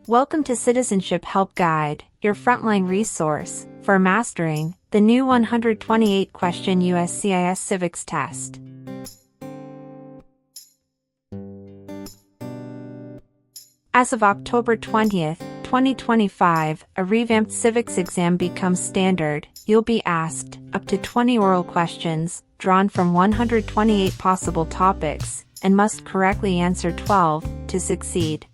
Welcome to Citizenship Help Guide, your frontline resource for mastering the new 128-question USCIS Civics test. As of October 20th, 2025, a revamped civics exam becomes standard. You'll be asked up to 20 oral questions, drawn from 128 possible topics, and must correctly answer 12 to succeed.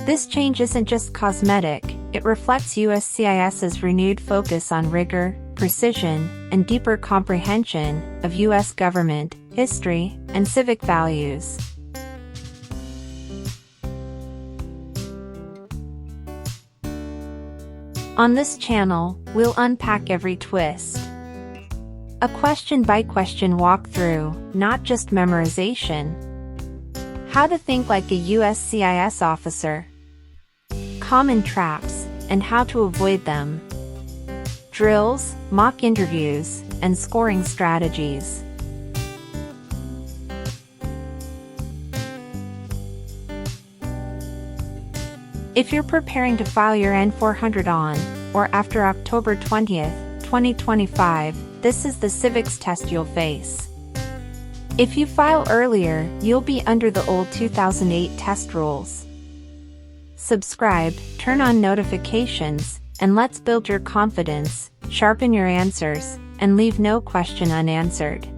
This change isn't just cosmetic, it reflects USCIS's renewed focus on rigor, precision, and deeper comprehension of U.S. government, history, and civic values. On this channel, we'll unpack every twist. A question-by-question walkthrough, not just memorization. How to think like a USCIS officer. Common traps, and how to avoid them. Drills, mock interviews, and scoring strategies. If you're preparing to file your N400 on, or after October 20th, 2025, this is the civics test you'll face. If you file earlier, you'll be under the old 2008 test rules. Subscribe, turn on notifications, and let's build your confidence, sharpen your answers, and leave no question unanswered.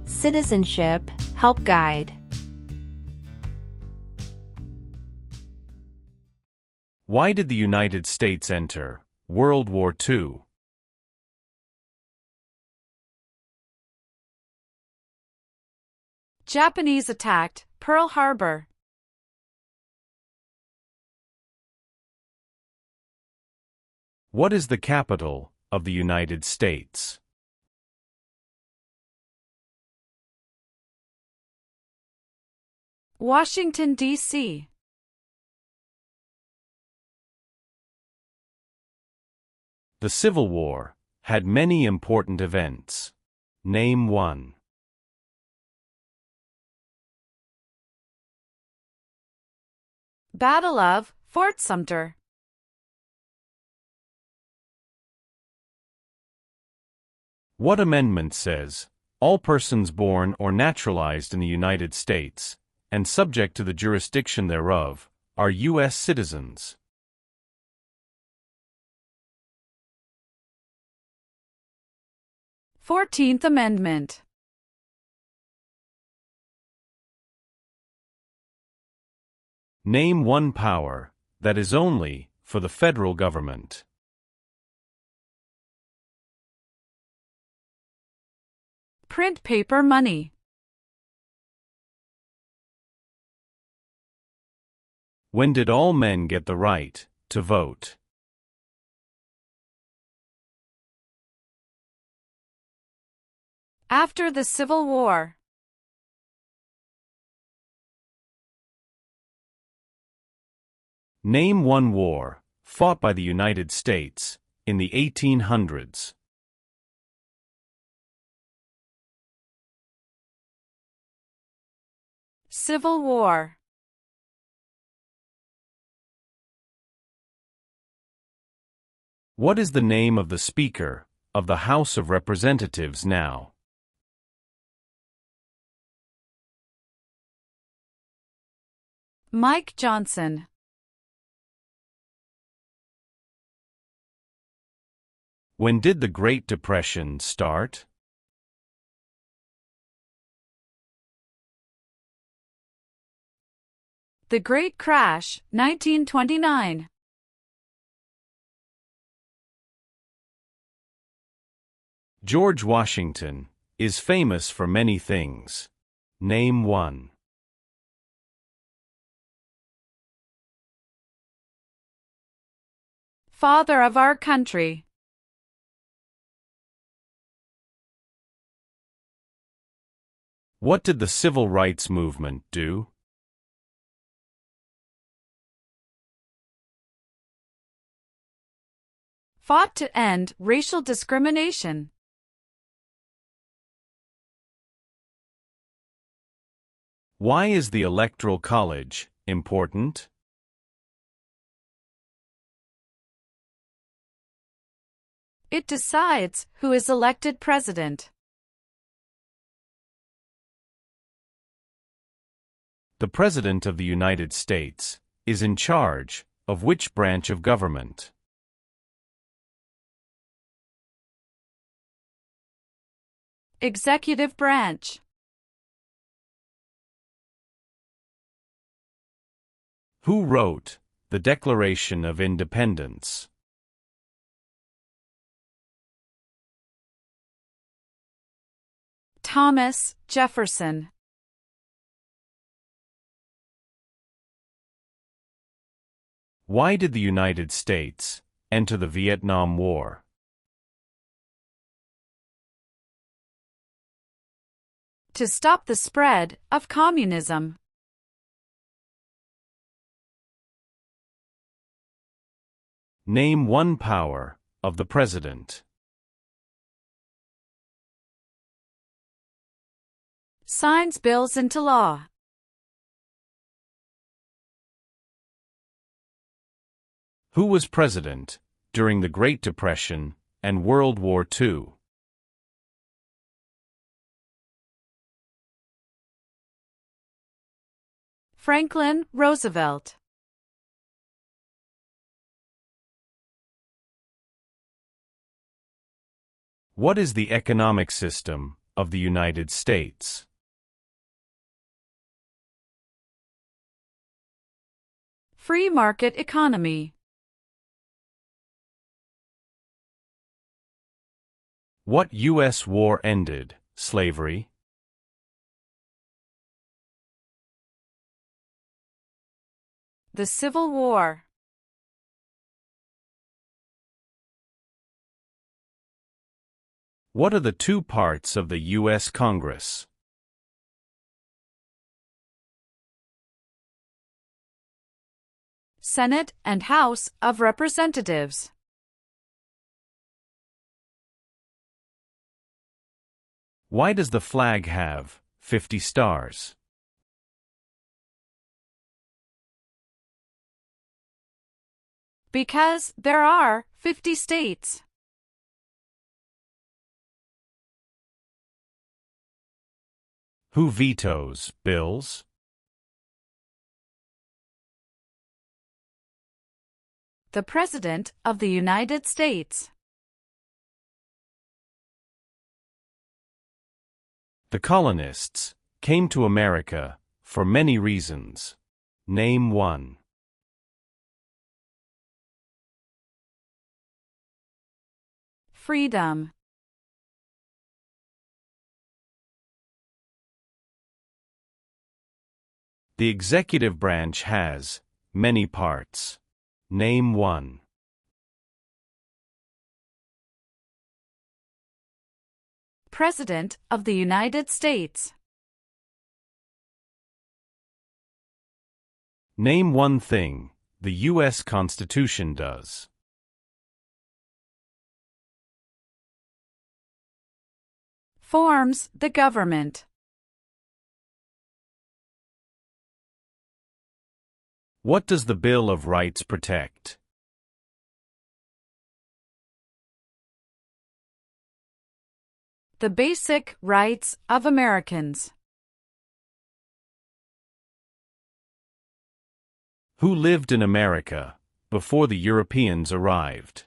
Citizenship Help Guide. Why did the United States enter World War II? Japanese attacked Pearl Harbor. What is the capital of the United States? Washington, D.C. The Civil War had many important events. Name one. Battle of Fort Sumter. What amendment says, all persons born or naturalized in the United States, and subject to the jurisdiction thereof, are U.S. citizens? Fourteenth Amendment. Name one power that is only for the federal government. Print paper money. When did all men get the right to vote? After the Civil War. Name one war fought by the United States in the 1800s. Civil War. What is the name of the Speaker of the House of Representatives now? Mike Johnson. When did the Great Depression start? The Great Crash, 1929. George Washington is famous for many things. Name one. Father of our country. What did the Civil Rights Movement do? fought to end racial discrimination. Why is the Electoral College important? It decides who is elected president. The President of the United States is in charge of which branch of government? Executive branch. Who wrote the Declaration of Independence? Thomas Jefferson. Why did the United States enter the Vietnam War? To stop the spread of communism. Name one power of the President. Signs bills into law. Who was president during the Great Depression and World War II? Franklin Roosevelt. What is the economic system of the United States? Free market economy. What U.S. war ended slavery? The Civil War. What are the two parts of the U.S. Congress? Senate and House of Representatives. Why does the flag have 50 stars? Because there are 50 states. Who vetoes bills? The President of the United States. The colonists came to America for many reasons. Name one. Freedom. The executive branch has many parts. Name one. President of the United States. Name one thing the U.S. Constitution does. Forms the government. What does the Bill of Rights protect? The basic rights of Americans. Who lived in America before the Europeans arrived?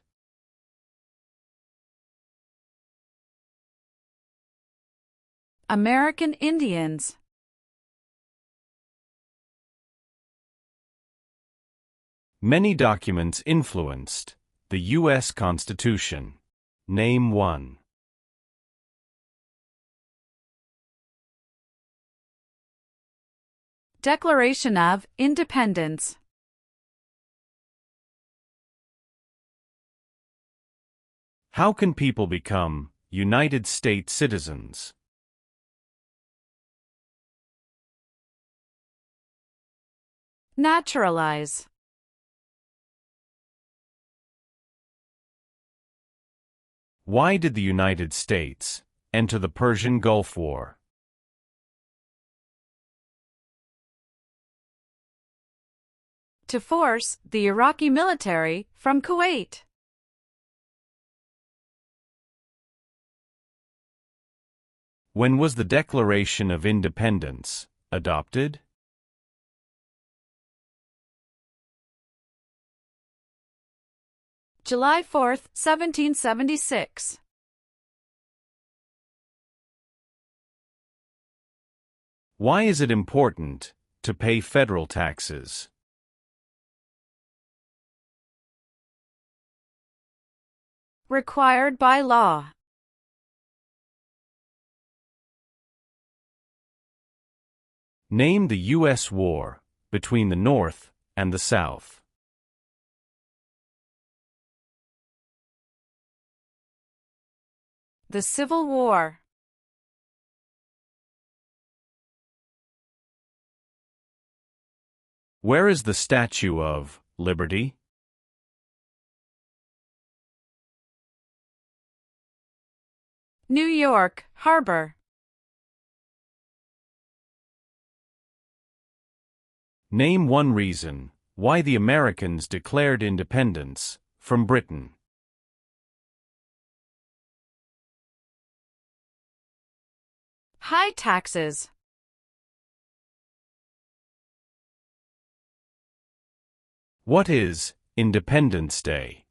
American Indians. Many documents influenced the U.S. Constitution. Name one. Declaration of Independence. How can people become United States citizens? Naturalize. Why did the United States enter the Persian Gulf War? To force the Iraqi military from Kuwait. When was the Declaration of Independence adopted? July 4, 1776. Why is it important to pay federal taxes? Required by law. Name the U.S. war between the North and the South. The Civil War. Where is the Statue of Liberty? New York Harbor. Name one reason why the Americans declared independence from Britain. High taxes. What is Independence Day?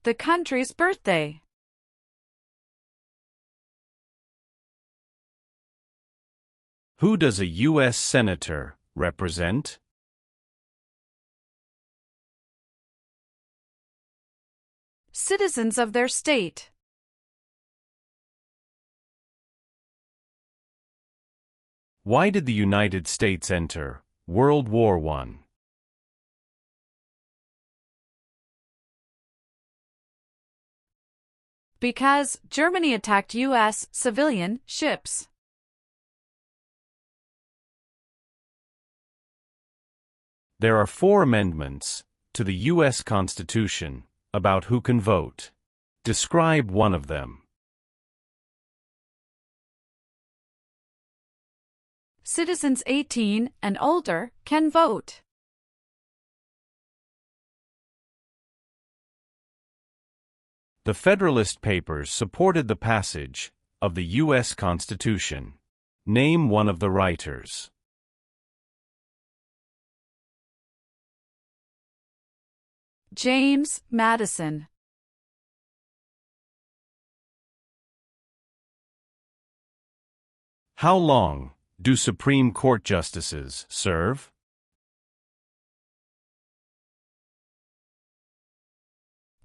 The country's birthday. Who does a U.S. Senator represent? Citizens of their state. Why did the United States enter World War I? Because Germany attacked U.S. civilian ships. There are 4 amendments to the U.S. Constitution about who can vote. Describe one of them. Citizens 18 and older can vote. The Federalist Papers supported the passage of the U.S. Constitution. Name one of the writers. James Madison. How long do Supreme Court justices serve?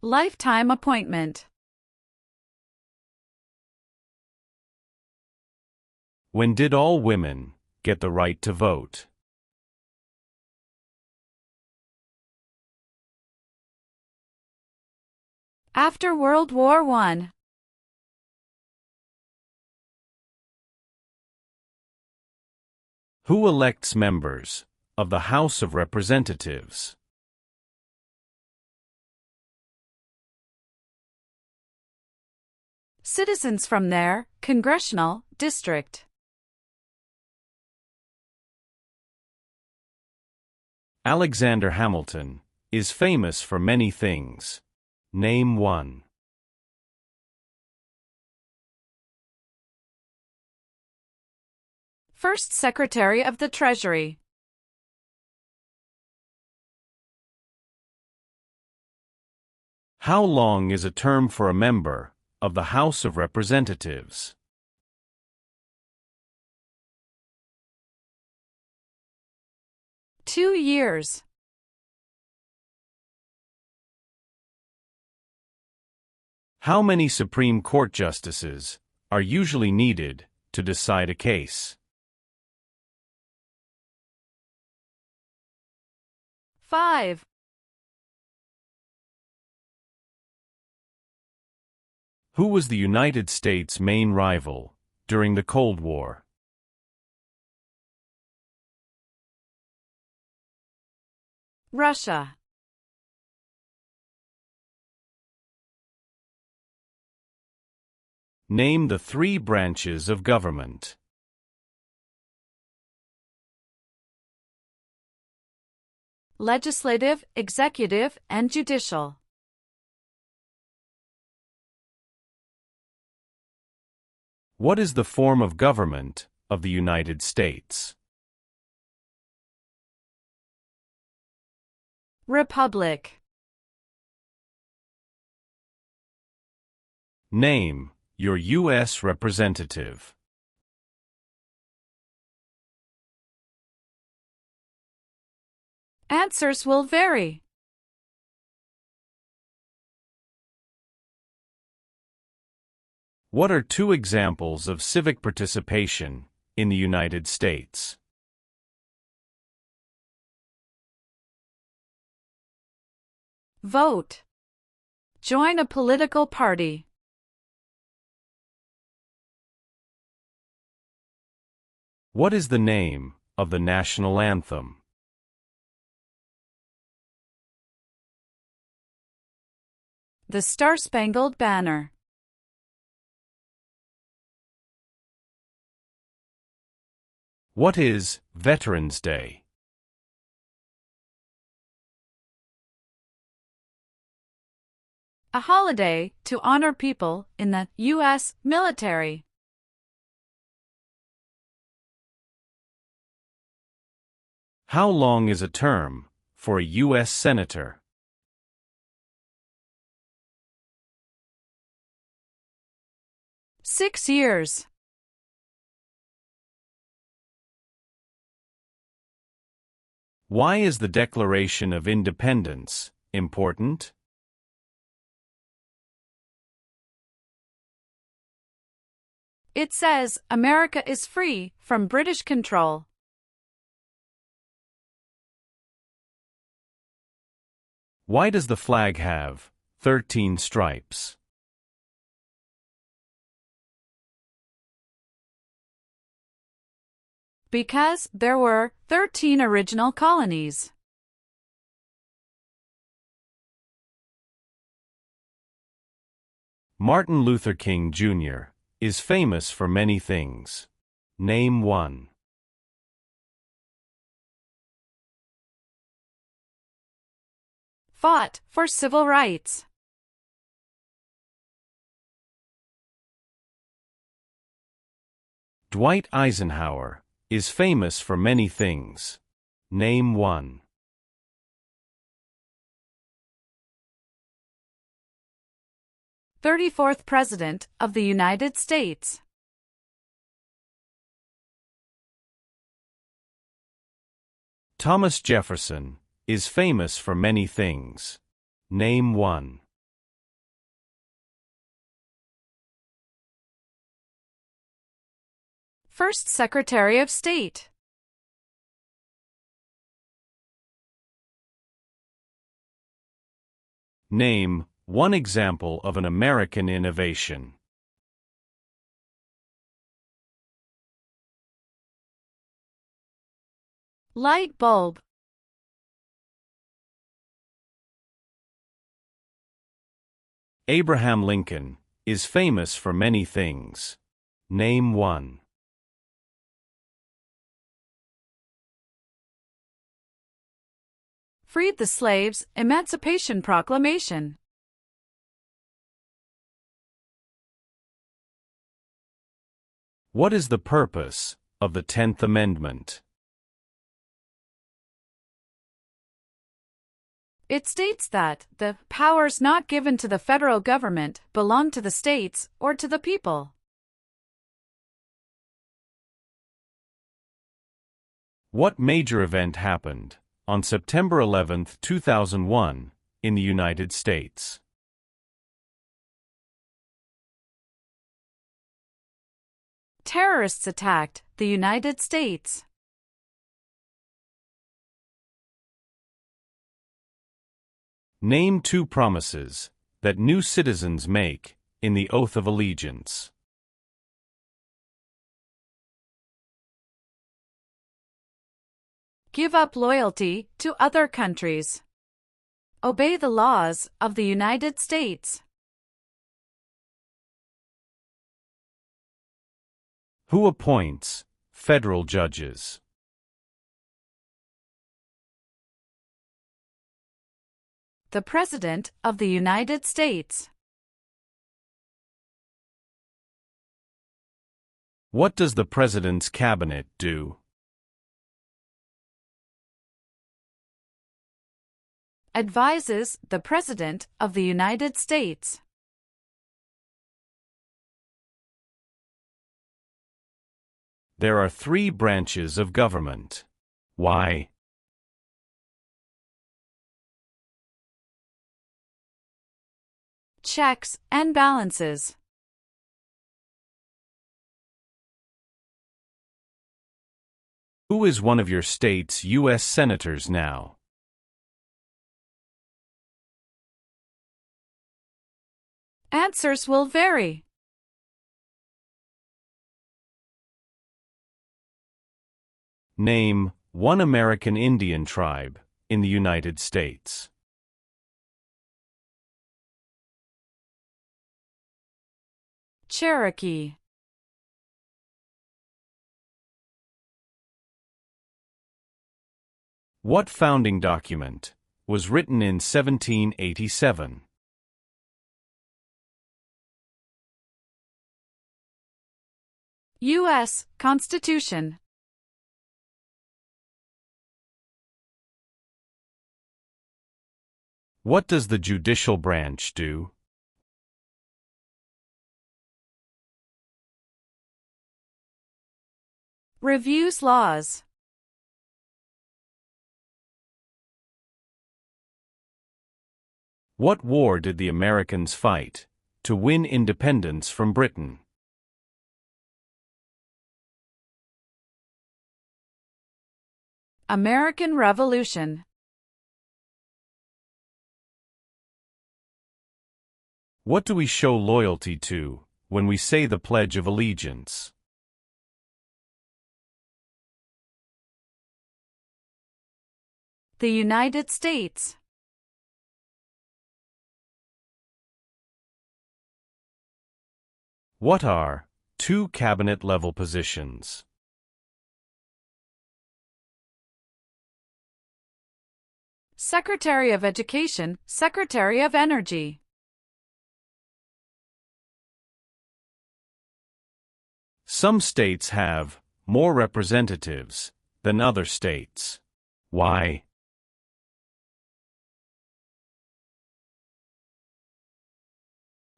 Lifetime appointment. When did all women get the right to vote? After World War I. Who elects members of the House of Representatives? Citizens from their congressional district. Alexander Hamilton is famous for many things. Name one. First Secretary of the Treasury. How long is a term for a member of the House of Representatives? Two years. How many Supreme Court justices are usually needed to decide a case? 5. Who was the United States' main rival during the Cold War? Russia. Name the 3 branches of government. Legislative, executive, and judicial. What is the form of government of the United States? Republic. Name your U.S. representative. Answers will vary. What are 2 examples of civic participation in the United States? Vote. Join a political party. What is the name of the national anthem? The Star-Spangled Banner. What is Veterans Day? A holiday to honor people in the U.S. military. How long is a term for a U.S. Senator? Six years. Why is the Declaration of Independence important? It says America is free from British control. Why does the flag have 13 stripes? Because there were 13 original colonies. Martin Luther King Jr. is famous for many things. Name one. Fought for civil rights. Dwight Eisenhower is famous for many things. Name one. 34th President of the United States. Thomas Jefferson is famous for many things. Name one. First Secretary of State. Name one example of an American innovation. Light bulb. Abraham Lincoln is famous for many things. Name one. Freed the slaves, Emancipation Proclamation. What is the purpose of the 10th Amendment? It states that the powers not given to the federal government belong to the states or to the people. What major event happened on September 11, 2001, in the United States? Terrorists attacked the United States. Name two promises that new citizens make in the oath of allegiance. Give up loyalty to other countries. Obey the laws of the United States. Who appoints federal judges? The President of the United States. What does the President's cabinet do? Advises the President of the United States. There are 3 branches of government. Why? Checks and balances. Who is one of your state's U.S. senators now? Answers will vary. Name one American Indian tribe in the United States. Cherokee. What founding document was written in 1787? U.S. Constitution. What does the judicial branch do? Reviews laws. What war did the Americans fight to win independence from Britain? American Revolution. What do we show loyalty to when we say the Pledge of Allegiance? The United States. What are 2 cabinet-level positions? Secretary of Education, Secretary of Energy. Some states have more representatives than other states. Why?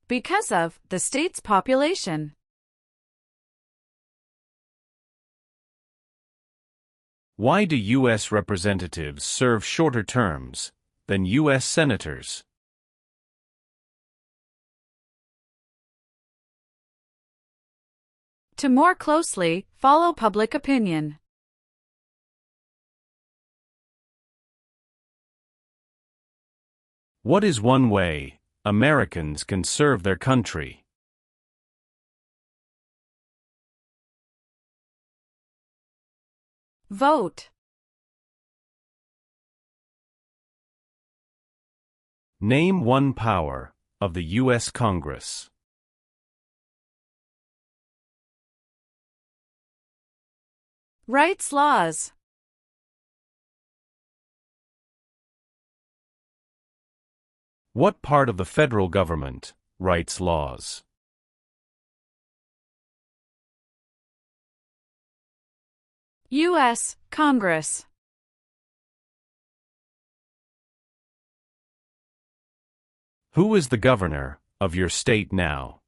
Because of the state's population. Why do U.S. representatives serve shorter terms than U.S. senators? To more closely follow public opinion. What is one way Americans can serve their country? Vote. Name one power of the U.S. Congress. Writes laws. What part of the federal government writes laws? U.S. Congress. Who is the governor of your state now?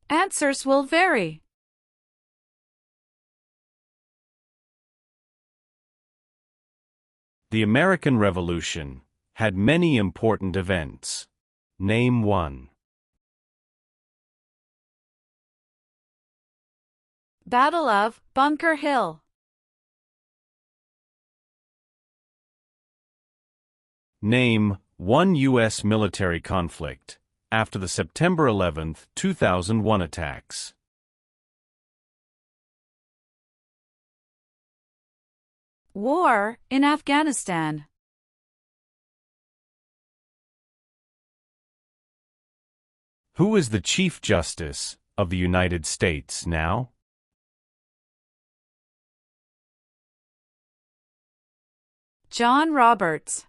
Answers will vary. The American Revolution had many important events. Name one. Battle of Bunker Hill. Name one U.S. military conflict after the September 11, 2001 attacks. War in Afghanistan. Who is the Chief Justice of the United States now? John Roberts.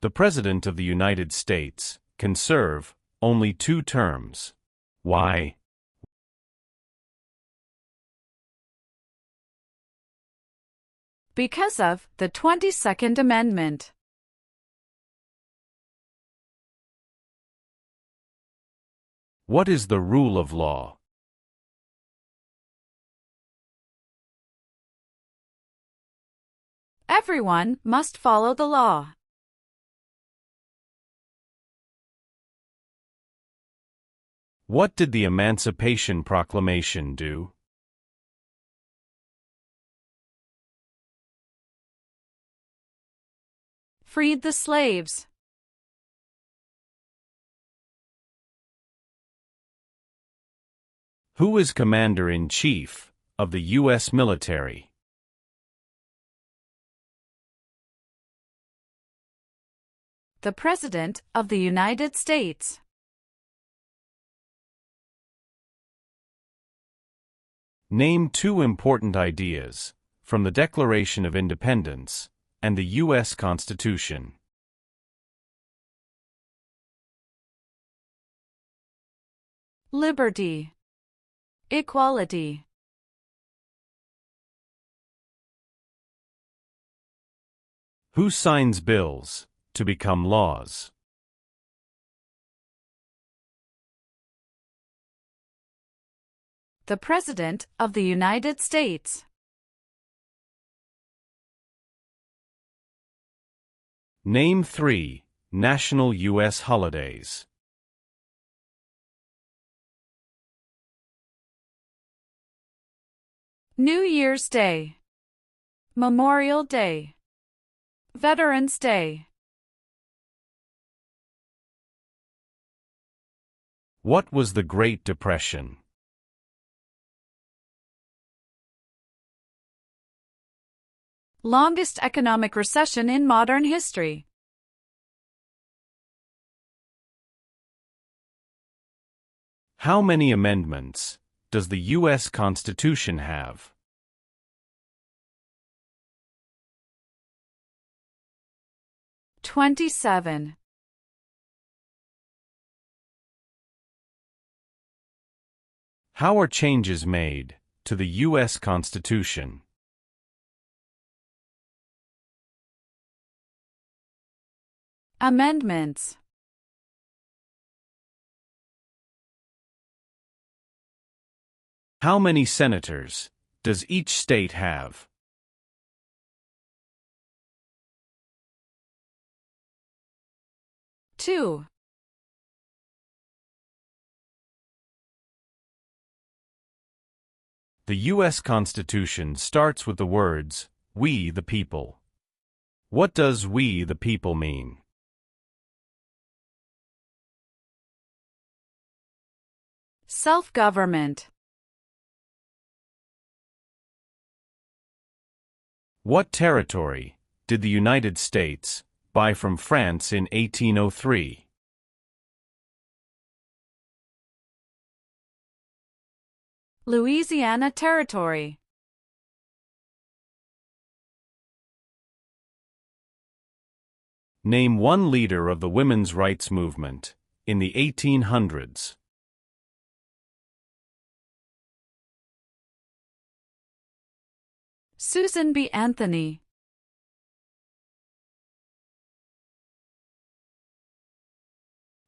The President of the United States can serve only 2 terms. Why? Because of the 22nd Amendment. What is the rule of law? Everyone must follow the law. What did the Emancipation Proclamation do? Freed the slaves. Who is Commander-in-Chief of the U.S. military? The President of the United States. Name 2 important ideas from the Declaration of Independence and the U.S. Constitution. Liberty. Equality. Who signs bills to become laws? The President of the United States. Name 3 national U.S. holidays. New Year's Day. Memorial Day. Veterans Day. What was the Great Depression? Longest economic recession in modern history. How many amendments does the U.S. Constitution have? $27. How are changes made to the U.S. Constitution? Amendments. How many senators does each state have? Two. The U.S. Constitution starts with the words, "We the people." What does "we the people" mean? Self-government. What territory did the United States buy from France in 1803? Louisiana Territory. Name 1 leader of the women's rights movement in the 1800s. Susan B. Anthony.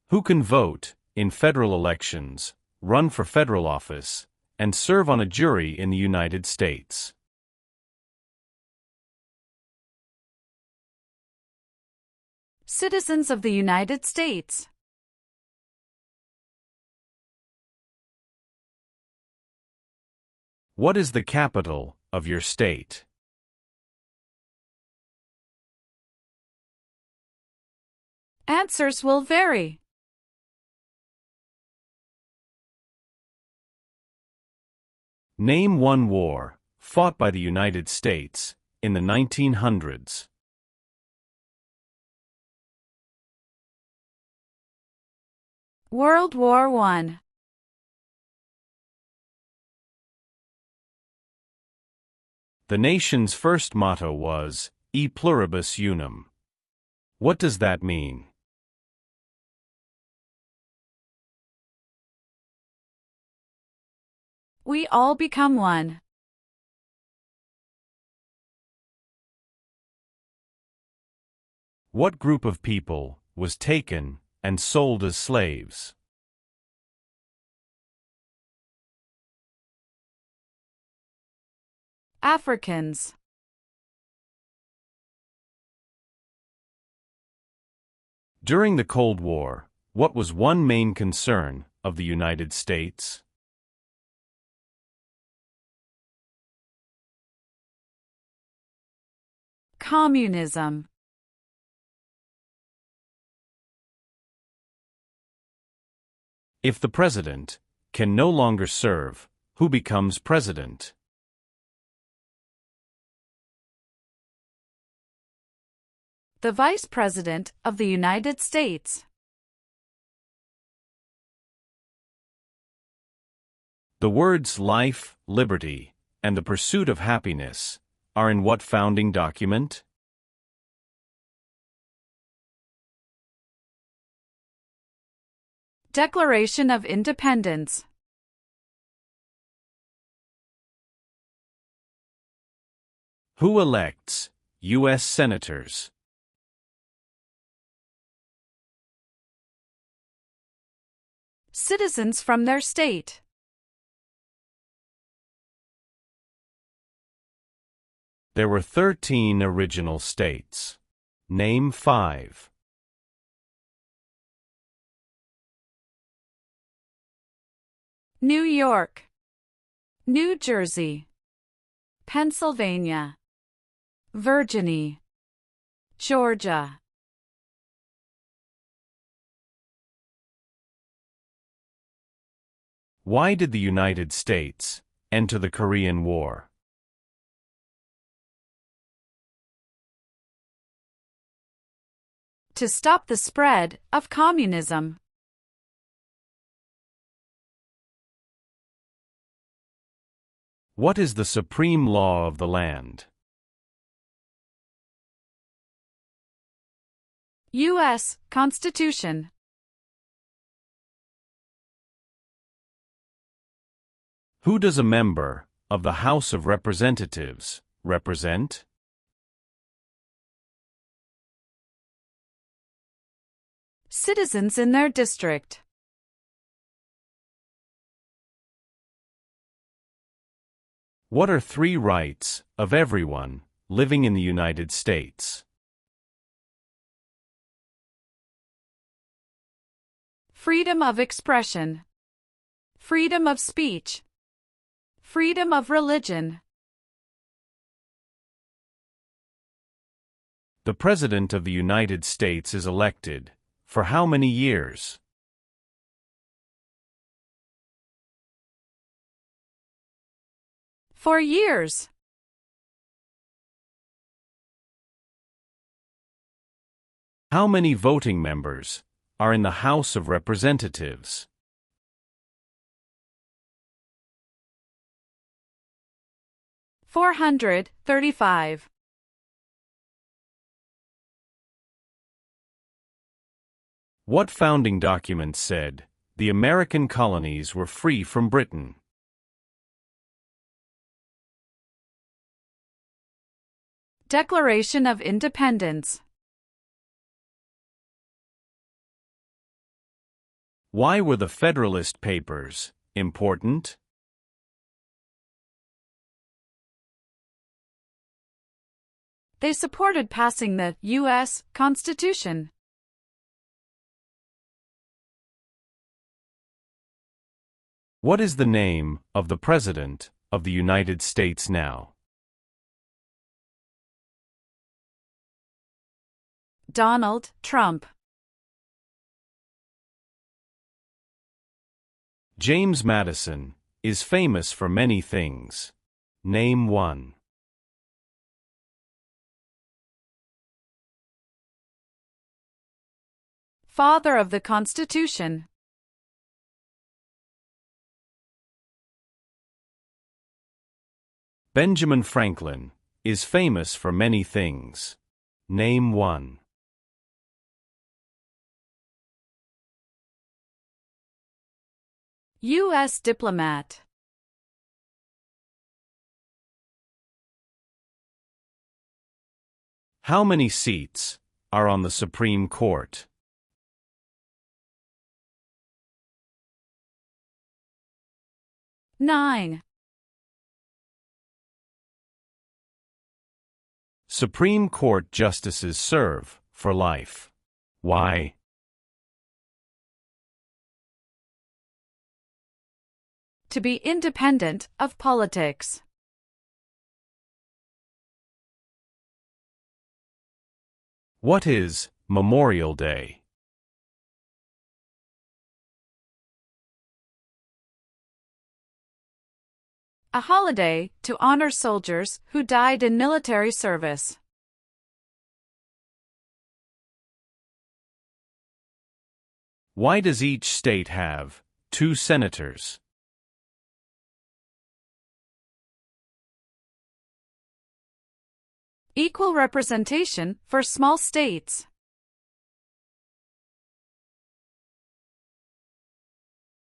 Who can vote in federal elections, run for federal office, and serve on a jury in the United States? Citizens of the United States. What is the capital of your state? Answers will vary. Name one war fought by the United States in the 1900s. World War I. The nation's first motto was, E pluribus unum. What does that mean? We all become one. What group of people was taken and sold as slaves? Africans. During the Cold War, what was one main concern of the United States? Communism. If the president can no longer serve, who becomes president? The Vice President of the United States. The words life, liberty, and the pursuit of happiness are in what founding document? Declaration of Independence. Who elects U.S. senators? Citizens from their state. There were 13 original states. Name 5. New York, New Jersey, Pennsylvania, Virginia, Georgia. Why did the United States enter the Korean War? To stop the spread of communism. What is the supreme law of the land? U.S. Constitution. Who does a member of the House of Representatives represent? Citizens in their district. What are 3 rights of everyone living in the United States? Freedom of expression. Freedom of speech. Freedom of religion. The President of the United States is elected for how many years? For years. How many voting members are in the House of Representatives? 435. What founding document said the American colonies were free from Britain? Declaration of Independence. Why were the Federalist Papers important? They supported passing the U.S. Constitution. What is the name of the President of the United States now? Donald Trump. James Madison is famous for many things. Name one. Father of the Constitution. Benjamin Franklin is famous for many things. Name one. U.S. diplomat. How many seats are on the Supreme Court? Nine. Supreme Court justices serve for life. Why? To be independent of politics. What is Memorial Day? A holiday to honor soldiers who died in military service. Why does each state have 2 senators? Equal representation for small states.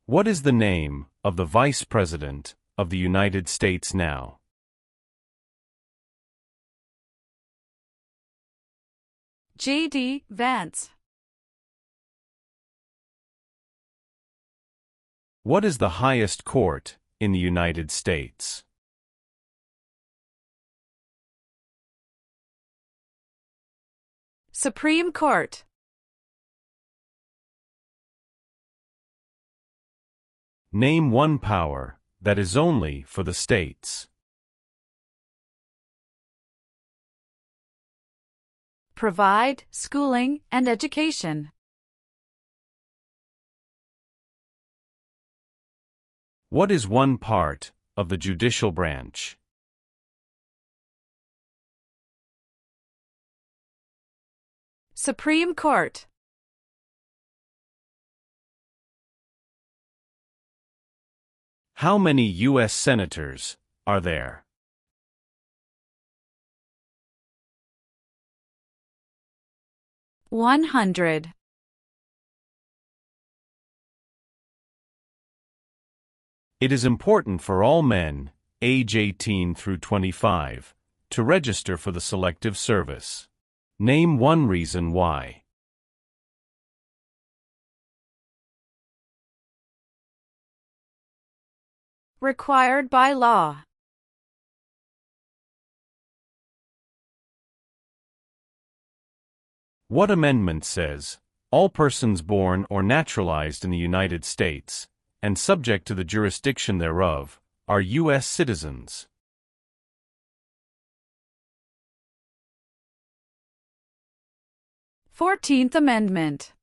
What is the name of the Vice President of the United States now? J.D. Vance. What is the highest court in the United States? Supreme Court. Name one power that is only for the states. Provide schooling and education. What is one part of the judicial branch? Supreme Court. How many U.S. senators are there? $100. It is important for all men, age 18 through 25, to register for the Selective Service. Name one reason why. Required by law. What amendment says, all persons born or naturalized in the United States, and subject to the jurisdiction thereof, are U.S. citizens? 14th Amendment.